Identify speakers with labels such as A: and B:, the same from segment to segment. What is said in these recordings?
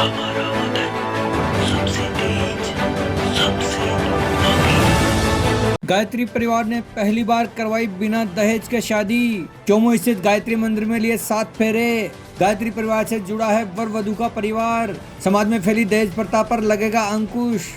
A: हमारा वतन सबसे तेज, सबसे आगे।
B: गायत्री परिवार ने पहली बार करवाई बिना दहेज के शादी। चोमू स्थित गायत्री मंदिर में लिए 7 फेरे। गायत्री परिवार से जुड़ा है वर वधू का परिवार। समाज में फैली दहेज प्रथा पर लगेगा अंकुश।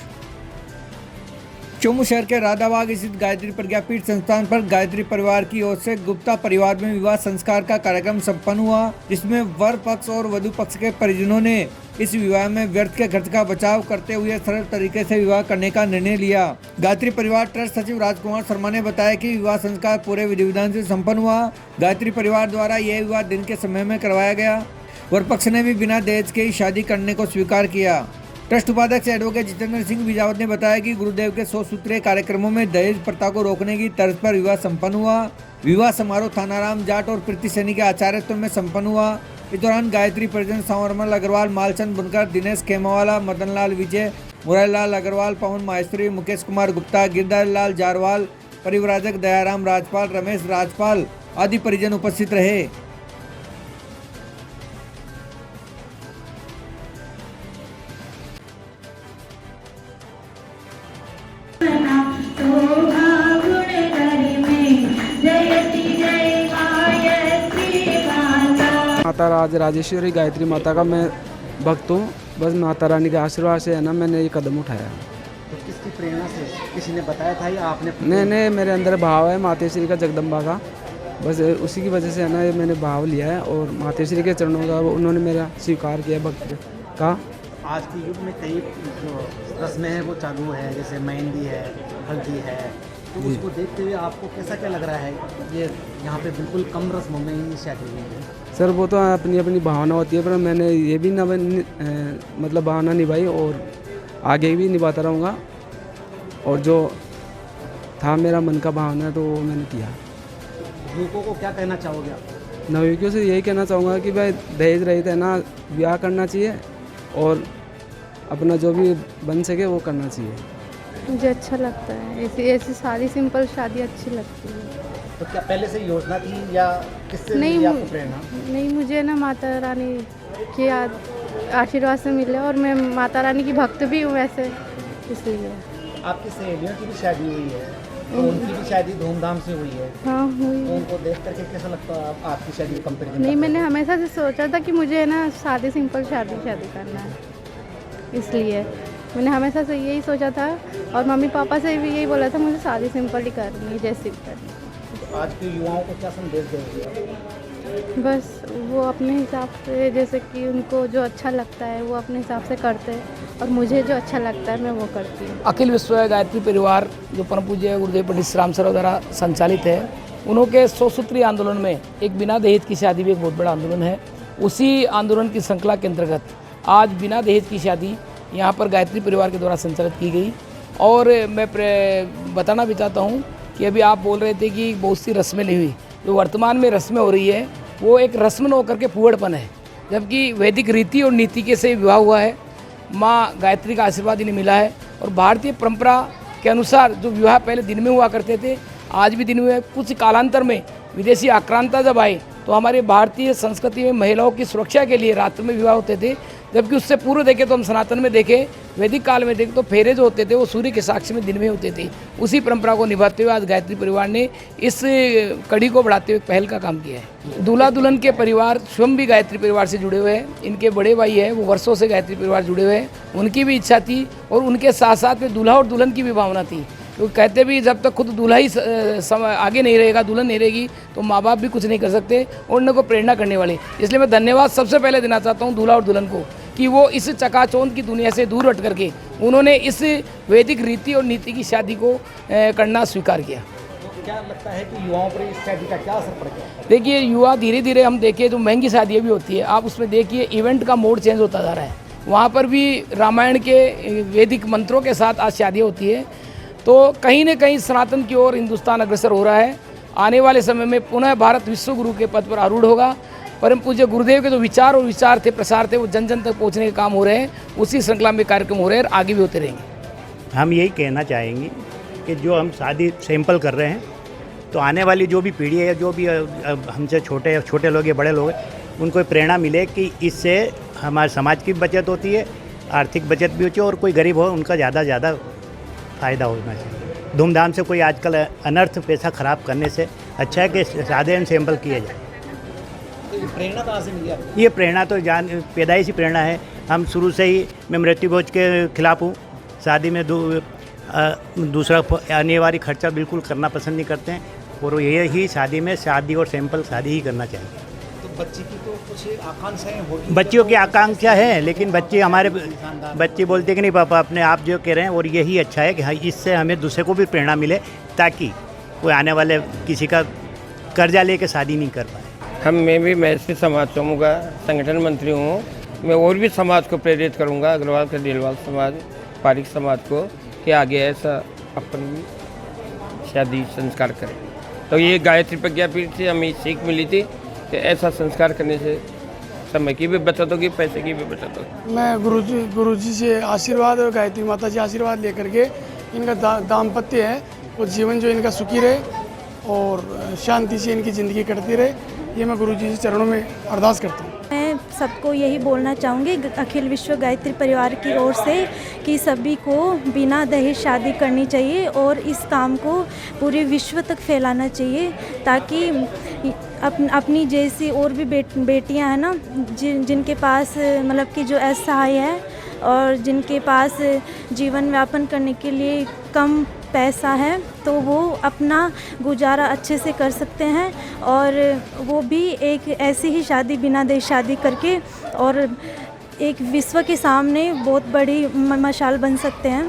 B: चोमू शहर के राधाबाग स्थित गायत्री प्रज्ञापीठ संस्थान पर गायत्री परिवार की ओर से गुप्ता परिवार में विवाह संस्कार का कार्यक्रम संपन्न हुआ, जिसमें वर पक्ष और वधु पक्ष के परिजनों ने इस विवाह में व्यर्थ के खर्च का बचाव करते हुए सरल तरीके से विवाह करने का निर्णय लिया। गायत्री परिवार ट्रस्ट सचिव राजकुमार शर्मा ने बताया कि विवाह संस्कार पूरे विधि विधान से संपन्न हुआ। गायत्री परिवार द्वारा यह विवाह दिन के समय में करवाया गया। वर पक्ष ने भी बिना दहेज के ही शादी करने को स्वीकार किया। ट्रस्ट उपाध्यक्ष एडवोकेट जितेंद्र सिंह बिजावत ने बताया कि गुरुदेव के 100 सूत्रीय कार्यक्रमों में दहेज प्रथा को रोकने की तर्ज पर विवाह संपन्न हुआ। विवाह समारोह थानाराम जाट और प्रीति सैनी के आचार्यत्व में संपन्न हुआ। इस दौरान गायत्री परिजन सांवरमल अग्रवाल, मालचंद बुनकर, दिनेश खेमावाला, मदनलाल विजय, मुरारीलाल अग्रवाल, पवन माहेश्वरी, मुकेश कुमार गुप्ता, गिरधर लाल जारवाल, परिव्राजक दयाराम राजपाल, रमेश राजपाल आदि परिजन उपस्थित रहे।
C: माता राजेश्वरी गायत्री माता का मैं भक्त हूँ। बस माता रानी के आशीर्वाद से है ना मैंने ये कदम उठाया।
D: तो किसकी प्रेरणा से, किसी ने बताया था या आपने?
C: नहीं, मेरे अंदर भाव है मातेश्वरी का, जगदम्बा का। बस उसी की वजह से है ना ये मैंने भाव लिया है और मातेश्वरी के चरणों का उन्होंने मेरा स्वीकार किया भक्त का।
D: आज के युग में कई जो रस्में हैं वो चालू है, जैसे मेहंदी है, हल्दी है, तो उसको देखते हुए आपको कैसा क्या लग रहा है? ये यहाँ पे बिल्कुल कम रस्मों में ही शादी हुई है।
C: सर वो तो अपनी अपनी भावना होती है, पर मैंने ये भी मतलब भावना निभाई और आगे भी निभाता रहूँगा। और जो था मेरा मन का भावना तो वो मैंने किया।
D: युवकों को क्या कहना चाहोगे आप?
C: नवयुवकों से यही कहना चाहूँगा कि भाई दहेज रहित है ना ब्याह करना चाहिए और अपना जो भी बन सके वो करना चाहिए।
E: मुझे अच्छा लगता है, ऐसी सारी सिंपल शादी अच्छी लगती है।
D: तो क्या पहले से योजना थी या किससे
E: नहीं,
D: मिली आपको प्रेरणा?
E: नहीं, मुझे ना माता रानी के आशीर्वाद से मिले और मैं माता रानी की भक्त भी हूँ वैसे, इसलिए।
D: आपकी सहेलियों की भी शादी हुई है, तो उनकी भी शादी धूमधाम से हुई है।
E: हाँ, हुई।
D: तो उनको देख करके कैसा लगता है आपकी शादी के कंपेरिजन?
E: नहीं, मैंने हमेशा से सोचा था कि मुझे ना सादी सिंपल शादी करना है, इसलिए मैंने हमेशा से यही सोचा था और मम्मी पापा से भी यही बोला था मुझे शादी सिंपल ही करनी है, जैसी भी करनी है।
D: आज के युवाओं को क्या संदेश देंगे?
E: बस वो अपने हिसाब से, जैसे कि उनको जो अच्छा लगता है वो अपने हिसाब से करते हैं और मुझे जो अच्छा लगता है मैं वो करती हूँ।
F: अखिल विश्व गायत्री परिवार जो परम पूज्य गुरुदेव पंडित श्री राम सर द्वारा संचालित है, उन्होंने 100 सूत्रीय आंदोलन में एक बिना दहेज की शादी भी एक बहुत बड़ा आंदोलन है। उसी आंदोलन की श्रृंखला के अंतर्गत आज बिना दहेज की शादी यहाँ पर गायत्री परिवार के द्वारा संचालित की गई। और मैं बताना भी चाहता हूँ कि अभी आप बोल रहे थे कि बहुत सी रस्में ली हुई, जो वर्तमान में रस्में हो रही है वो एक रस्म न होकर के फूहड़पन है, जबकि वैदिक रीति और नीति के से विवाह हुआ है। माँ गायत्री का आशीर्वाद इन्हें मिला है और भारतीय परंपरा के अनुसार जो विवाह पहले दिन में हुआ करते थे आज भी दिन में। कुछ कालांतर में विदेशी आक्रांता जब आए तो हमारे भारतीय संस्कृति में महिलाओं की सुरक्षा के लिए रात्र में विवाह होते थे, जबकि उससे पूर्व देखें तो हम सनातन में देखें, वैदिक काल में देखें तो फेरे जो होते थे वो सूर्य के साक्ष्य में दिन में होते थे। उसी परंपरा को निभाते हुए आज गायत्री परिवार ने इस कड़ी को बढ़ाते हुए पहल का काम किया है। दूल्हा दुल्हन के परिवार स्वयं भी गायत्री परिवार से जुड़े हुए हैं। इनके बड़े भाई है वो वर्षों से गायत्री परिवार जुड़े हुए हैं, उनकी भी इच्छा थी और उनके साथ साथ में दूल्हा और दुल्हन की भी भावना थी। तो कहते भी जब तक खुद दूल्हा ही आगे नहीं रहेगा, दुल्हन नहीं रहेगी, तो माँ बाप भी कुछ नहीं कर सकते और उनको प्रेरणा करने वाले। इसलिए मैं धन्यवाद सबसे पहले देना चाहता हूँ दूल्हा और दुल्हन को कि वो इस चकाचौंध की दुनिया से दूर हट करके उन्होंने इस वैदिक रीति और नीति की शादी को करना स्वीकार किया।
D: तो क्या लगता है कि युवाओं पर इस शादी का क्या असर पड़ गया?
F: देखिए युवा धीरे धीरे हम देखें जो महंगी शादियाँ भी होती है, आप उसमें देखिए इवेंट का मोड चेंज होता जा रहा है। वहाँ पर भी रामायण के वैदिक मंत्रों के साथ आज शादियाँ होती है। तो कहीं न कहीं सनातन की ओर हिंदुस्तान अग्रसर हो रहा है। आने वाले समय में पुनः भारत विश्व गुरु के पद पर आरूढ़ होगा। परम पूज्य गुरुदेव के जो विचार और विचार थे, प्रसार थे, वो जन जन तक पहुंचने के काम हो रहे हैं। उसी श्रृंखला में कार्यक्रम हो रहे हैं और आगे भी होते रहेंगे।
G: हम यही कहना चाहेंगे कि जो हम शादी सिंपल कर रहे हैं तो आने वाली जो भी पीढ़ी है, जो भी हमसे छोटे लोग या बड़े लोग हैं, उनको प्रेरणा मिले कि इससे हमारे समाज की बचत होती है, आर्थिक बचत भी होती है, और कोई गरीब हो उनका ज़्यादा फ़ायदा होना चाहिए। धूमधाम से कोई आजकल अनर्थ पैसा ख़राब करने से अच्छा है कि सादे एंड सिंपल किए जाए।
D: तो ये प्रेरणा कहाँ से मिली आपको?
G: ये प्रेरणा तो पैदाइशी प्रेरणा है। हम शुरू से ही मैं मृत्यु भोज के खिलाफ हूँ। शादी में दूसरा अनिवार्य खर्चा बिल्कुल करना पसंद नहीं करते हैं, और यही शादी और सिंपल शादी ही करना चाहिए।
D: तो बच्ची की तो कुछ आकांक्षाएं होगी,
G: बच्चियों की आकांक्षा है, लेकिन बच्चे बोलते कि नहीं पापा अपने आप जो कह रहे हैं, और यही अच्छा है कि हाँ, इससे हमें दूसरे को भी प्रेरणा मिले, ताकि कोई आने वाले किसी का कर्जा लेके शादी नहीं कर पाए।
H: मैं भी मैथिली समाज समूह का संगठन मंत्री हूँ। मैं और भी समाज को प्रेरित करूँगा, अग्रवाल खंडेलवाल समाज, पारिक समाज को, कि आगे ऐसा अपनी शादी संस्कार करें। तो ये गायत्री प्रज्ञापीठ से हमें सीख मिली थी कि ऐसा संस्कार करने से समय की भी बचत होगी, पैसे की भी बचत होगी।
I: मैं गुरुजी से आशीर्वाद और गायत्री माता जी आशीर्वाद लेकर के इनका दाम्पत्य है वो जीवन जो इनका सुखी रहे और शांति से इनकी ज़िंदगी कटती रहे, ये मैं गुरुजी के चरणों में अरदास करता हूँ।
J: मैं सबको यही बोलना चाहूँगी अखिल विश्व गायत्री परिवार की ओर से कि सभी को बिना दहेज शादी करनी चाहिए और इस काम को पूरे विश्व तक फैलाना चाहिए, ताकि अपनी जैसी और भी बेटियां हैं ना, जिनके पास मतलब कि जो असहाय है और जिनके पास जीवन यापन करने के लिए कम पैसा है, तो वो अपना गुजारा अच्छे से कर सकते हैं, और वो भी एक ऐसी ही शादी बिना दहेज शादी करके और एक विश्व के सामने बहुत बड़ी मशाल बन सकते हैं।